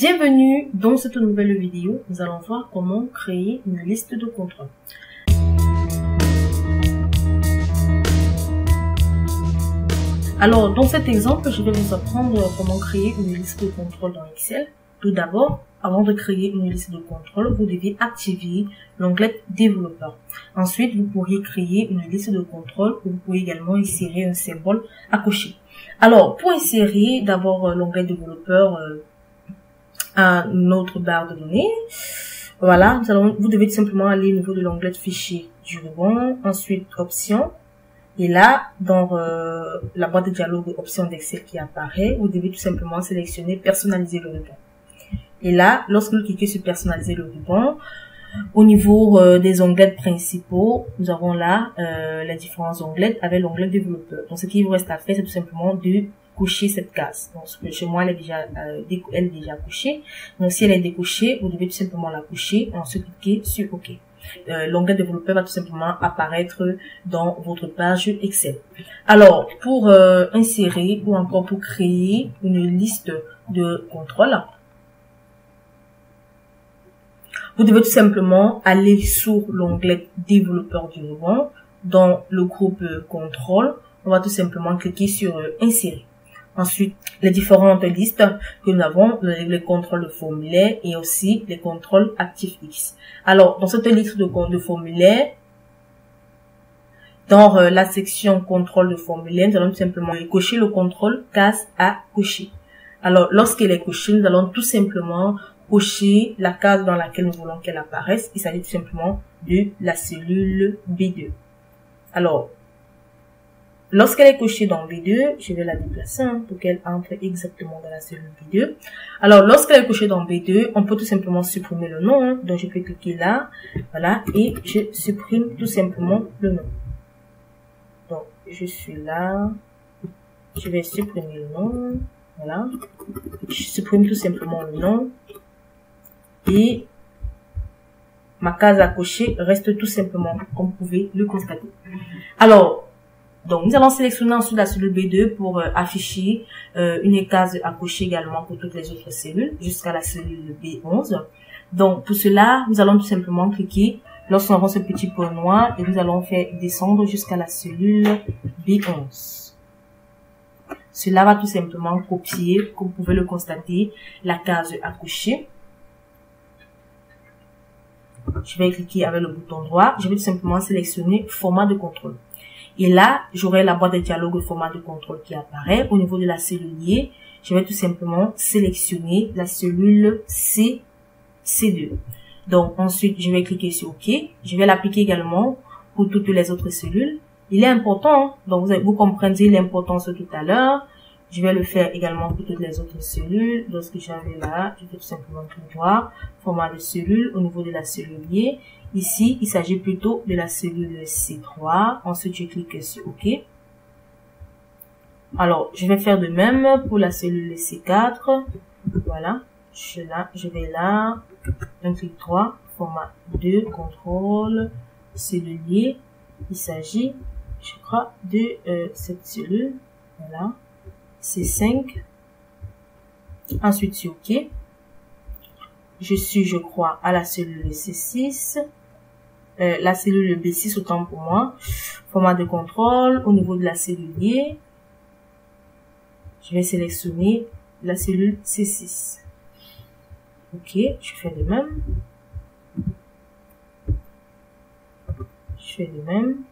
Bienvenue dans cette nouvelle vidéo. Nous allons voir comment créer une liste de contrôle. Alors, dans cet exemple, je vais vous apprendre comment créer une liste de contrôle dans Excel. Tout d'abord, avant de créer une liste de contrôle, vous devez activer l'onglet développeur. Ensuite, vous pourriez créer une liste de contrôle où vous pouvez également insérer un symbole à cocher. Alors, pour insérer d'abord l'onglet développeur à notre barre de données, voilà, vous devez tout simplement aller au niveau de l'onglet fichier du ruban, ensuite options. Et là, dans la boîte de dialogue options d'Excel qui apparaît, vous devez tout simplement sélectionner personnaliser le ruban. Et là, lorsque vous cliquez sur personnaliser le ruban, au niveau des onglets principaux, nous avons là les différents onglets avec l'onglet développeur. Donc, ce qu'il vous reste à faire, c'est tout simplement de cocher cette case. Donc, chez moi, elle est déjà cochée. Donc, si elle est décochée, vous devez tout simplement la cocher et ensuite cliquer sur OK. L'onglet développeur va tout simplement apparaître dans votre page Excel. Alors, pour insérer ou encore pour créer une liste de contrôle, vous devez tout simplement aller sur l'onglet développeur du ruban. Dans le groupe contrôle, on va tout simplement cliquer sur insérer. Ensuite, les différentes listes que nous avons, les contrôles de formulaire et aussi les contrôles ActiveX. Alors, dans cette liste de formulaire, dans la section contrôle de formulaire, nous allons tout simplement cocher le contrôle case à cocher. Alors, lorsqu'elle est cochée, nous allons tout simplement cocher la case dans laquelle nous voulons qu'elle apparaisse. Il s'agit tout simplement de la cellule B2. Alors, lorsqu'elle est cochée dans B2, je vais la déplacer pour qu'elle entre exactement dans la cellule B2. Alors, lorsqu'elle est cochée dans B2, on peut tout simplement supprimer le nom. Donc, je peux cliquer là, voilà, et je supprime tout simplement le nom. Donc, je suis là, je vais supprimer le nom, voilà. Je supprime tout simplement le nom. Et ma case à cocher reste tout simplement, comme vous pouvez le constater. Alors, donc nous allons sélectionner ensuite la cellule B2 pour afficher une case à cocher également pour toutes les autres cellules jusqu'à la cellule B11. Donc pour cela, nous allons tout simplement cliquer lorsqu'on avance ce petit point noir et nous allons faire descendre jusqu'à la cellule B11. Cela va tout simplement copier, comme vous pouvez le constater, la case à cocher. Je vais cliquer avec le bouton droit. Je vais tout simplement sélectionner format de contrôle. Et là, j'aurai la boîte de dialogue format de contrôle qui apparaît. Au niveau de la cellule, je vais tout simplement sélectionner la cellule C2. Donc, ensuite, je vais cliquer sur OK. Je vais l'appliquer également pour toutes les autres cellules. Il est important, donc vous comprendrez l'importance tout à l'heure. Je vais le faire également pour toutes les autres cellules. Lorsque j'arrive là, je vais tout simplement tout droit, format de cellule au niveau de la cellule. Ici, il s'agit plutôt de la cellule C3. Ensuite, je clique sur OK. Alors, je vais faire de même pour la cellule C4. Voilà. Je vais là. Un clic droit, format 2, contrôle, cellulier. Il s'agit, je crois, de cette cellule. Voilà. C5. Ensuite, sur OK. Je suis, je crois, à la cellule C6. La cellule B6 autant pour moi. Format de contrôle. Au niveau de la cellule, je vais sélectionner la cellule C6. OK, je fais de même. Je fais de même.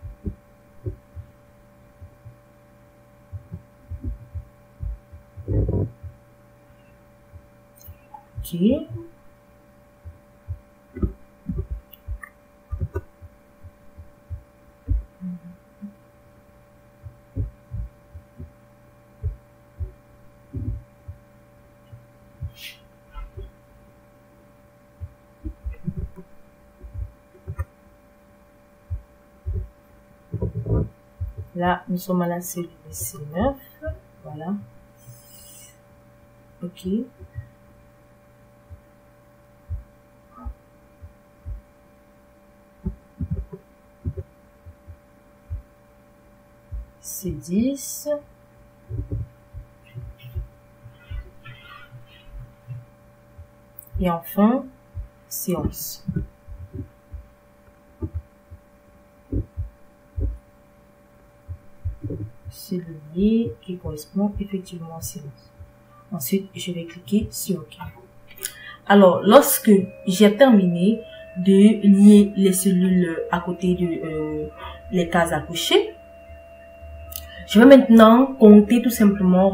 OK. Là, nous sommes à la cellule C9. Voilà. OK. C10. Et enfin, séance. Cellulier qui correspond effectivement à séance. Ensuite, je vais cliquer sur OK. Alors, lorsque j'ai terminé de lier les cellules à côté de les cases à cocher, je vais maintenant compter tout simplement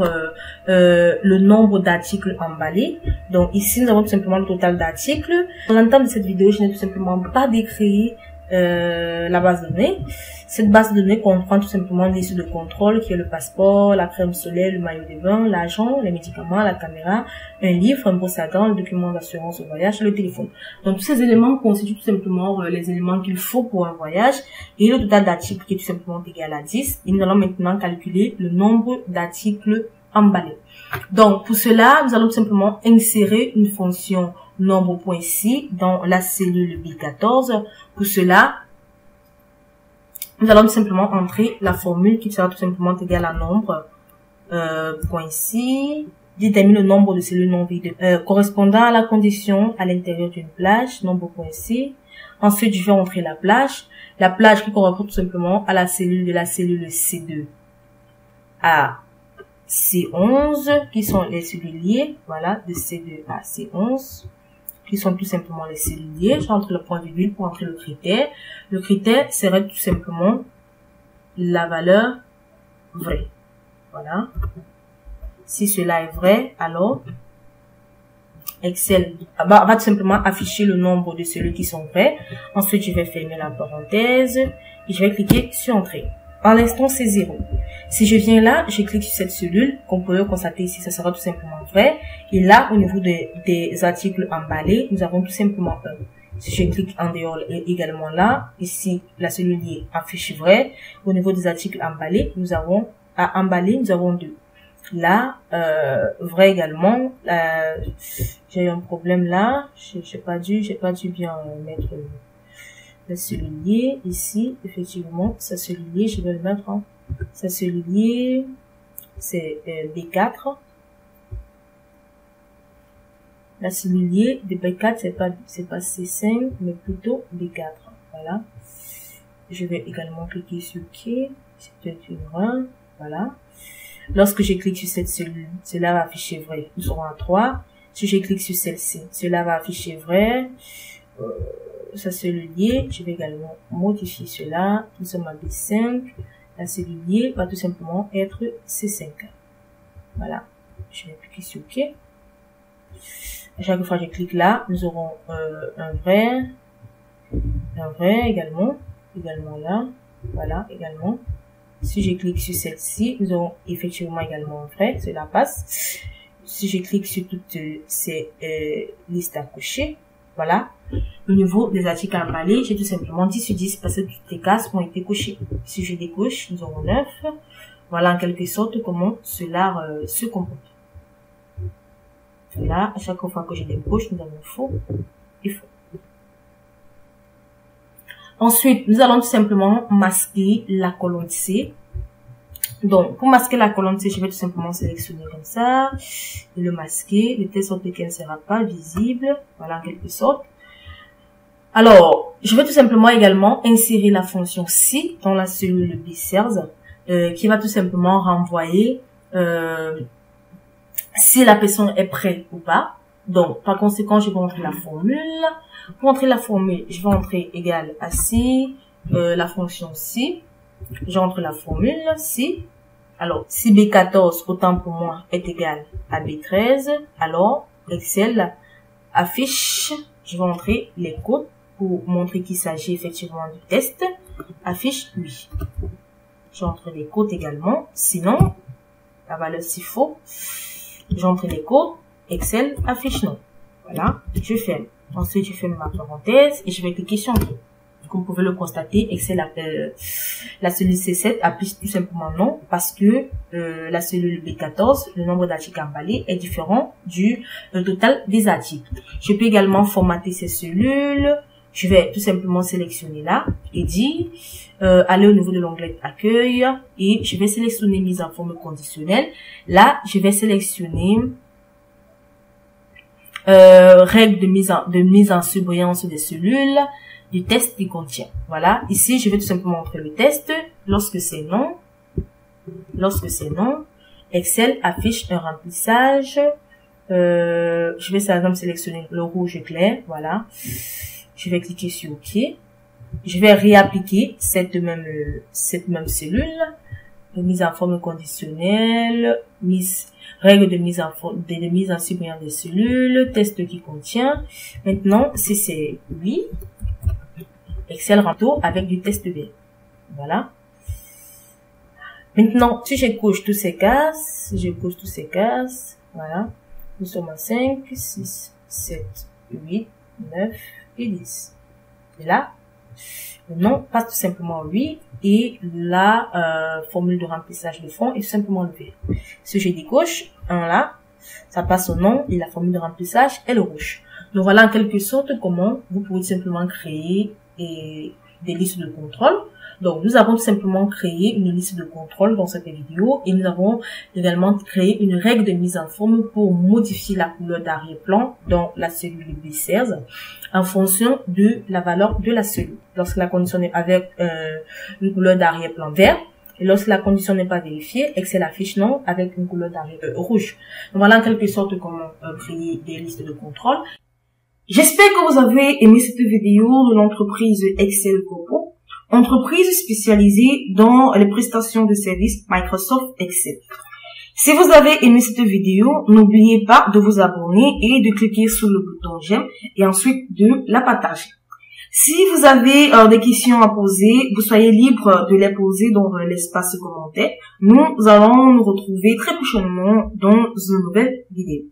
le nombre d'articles emballés. Donc ici, nous avons tout simplement le total d'articles. Dans l'entame de cette vidéo, je n'ai tout simplement pas décrit la base de données. Cette base de données comprend tout simplement une liste de contrôle qui est le passeport, la crème solaire, le maillot de bain, l'argent, les médicaments, la caméra, un livre, un brosse à dents, le document d'assurance au voyage, le téléphone. Donc tous ces éléments constituent tout simplement les éléments qu'il faut pour un voyage et le total d'articles qui est tout simplement égal à 10. Et nous allons maintenant calculer le nombre d'articles emballés. Donc pour cela, nous allons tout simplement insérer une fonction nombre.ci dans la cellule B14. Pour cela, nous allons tout simplement entrer la formule qui sera tout simplement égale à nombre .ci détermine le nombre de cellules non vides correspondant à la condition à l'intérieur d'une plage, nombre.ci. Ensuite, je vais entrer la plage qui correspond tout simplement à la cellule de la cellule C2 à C11 qui sont les cellules liées, voilà, de C2 à C11. Qui sont tout simplement les cellules liées. J'entre le point virgule pour entrer le critère. Le critère serait tout simplement la valeur vraie. Voilà. Si cela est vrai, alors Excel va tout simplement afficher le nombre de cellules qui sont vraies. Ensuite, je vais fermer la parenthèse et je vais cliquer sur Entrée. En l'instant, c'est 0. Si je viens là, je clique sur cette cellule, comme vous pouvez le constater ici, ça sera tout simplement vrai. Et là, au niveau des articles emballés, nous avons tout simplement 1. Si je clique en dehors également là, ici, la cellule liée affiche vrai. Au niveau des articles emballés, nous avons, à emballer, nous avons 2. Là, vrai également, j'ai eu un problème là, j'ai pas dû bien mettre la cellulier ici, effectivement, sa cellulier, je vais le mettre en sa cellulier, c'est B4. La cellulier de B4, c'est pas C5, mais plutôt B4. Voilà. Je vais également cliquer sur OK. C'est peut-être une erreur. Voilà. Lorsque je clique sur cette cellule, cela va afficher vrai. Nous serons à 3. Si je clique sur celle-ci, cela va afficher vrai. Ça cellulier, je vais également modifier cela. Nous sommes à B5. La cellulier va tout simplement être C5. Voilà. Je vais cliquer sur OK. À chaque fois que je clique là, nous aurons un vrai également là. Voilà, également. Si je clique sur celle-ci, nous aurons effectivement également un vrai, cela passe. Si je clique sur toutes ces listes à cocher, voilà. Au niveau des articles emballés, j'ai tout simplement 10 sur 10 parce que toutes les cases ont été cochées. Si je décoche, nous aurons 9. Voilà en quelque sorte comment cela se comporte. Là, à chaque fois que je décoche, nous avons faux et faux. Ensuite, nous allons tout simplement masquer la colonne C. Donc, pour masquer la colonne C, je vais tout simplement sélectionner comme ça et le masquer de telle sorte qu'elle ne sera pas visible. Voilà, en quelque sorte. Alors, je vais tout simplement également insérer la fonction si dans la cellule B16 qui va tout simplement renvoyer si la personne est prête ou pas. Donc, par conséquent, je vais entrer la formule. Pour entrer la formule, je vais entrer égal à si, la fonction si. J'entre la formule si. Alors, si B14, autant pour moi, est égal à B13, alors Excel affiche, je vais entrer les codes pour montrer qu'il s'agit effectivement du test, affiche oui. J'entre les codes également, sinon, la valeur si faux, j'entre les codes, Excel affiche non. Voilà, je ferme. Ensuite, je ferme ma parenthèse et je vais cliquer sur Entrée. Comme vous pouvez le constater, Excel la cellule C7 affiche tout simplement non parce que la cellule B14, le nombre d'articles emballés est différent du total des articles. Je peux également formater ces cellules. Je vais tout simplement sélectionner là et dire aller au niveau de l'onglet accueil et je vais sélectionner mise en forme conditionnelle. Là, je vais sélectionner règles de mise en surbrillance des cellules, du test qui contient. Voilà. Ici, je vais tout simplement montrer le test. Lorsque c'est non, Excel affiche un remplissage. Je vais par exemple sélectionner le rouge clair. Voilà. Je vais cliquer sur OK. Je vais réappliquer cette même cellule. Mise en forme conditionnelle, règle de mise en surbrillance des cellules, test qui contient. Maintenant, si c'est oui, Excel remplit avec du test B. Voilà. Maintenant, si je coche toutes ces cases, voilà. Nous sommes à 5, 6, 7, 8, 9 et 10. Et là, le nom passe tout simplement oui et la formule de remplissage de fond est tout simplement levée. Si je décoche un là, ça passe au nom et la formule de remplissage est le rouge. Donc voilà en quelque sorte comment vous pouvez simplement créer des listes de contrôle. Donc nous avons tout simplement créé une liste de contrôle dans cette vidéo et nous avons également créé une règle de mise en forme pour modifier la couleur d'arrière-plan dans la cellule B16 en fonction de la valeur de la cellule. Lorsque la condition est avec une couleur d'arrière-plan vert, et lorsque la condition n'est pas vérifiée, Excel affiche non avec une couleur d'arrière rouge. Donc voilà en quelque sorte comment créer des listes de contrôle. J'espère que vous avez aimé cette vidéo de l'entreprise Excel Corpo, entreprise spécialisée dans les prestations de services Microsoft Excel. Si vous avez aimé cette vidéo, n'oubliez pas de vous abonner et de cliquer sur le bouton j'aime et ensuite de la partager. Si vous avez des questions à poser, vous soyez libre de les poser dans l'espace commentaire. Nous allons nous retrouver très prochainement dans une nouvelle vidéo.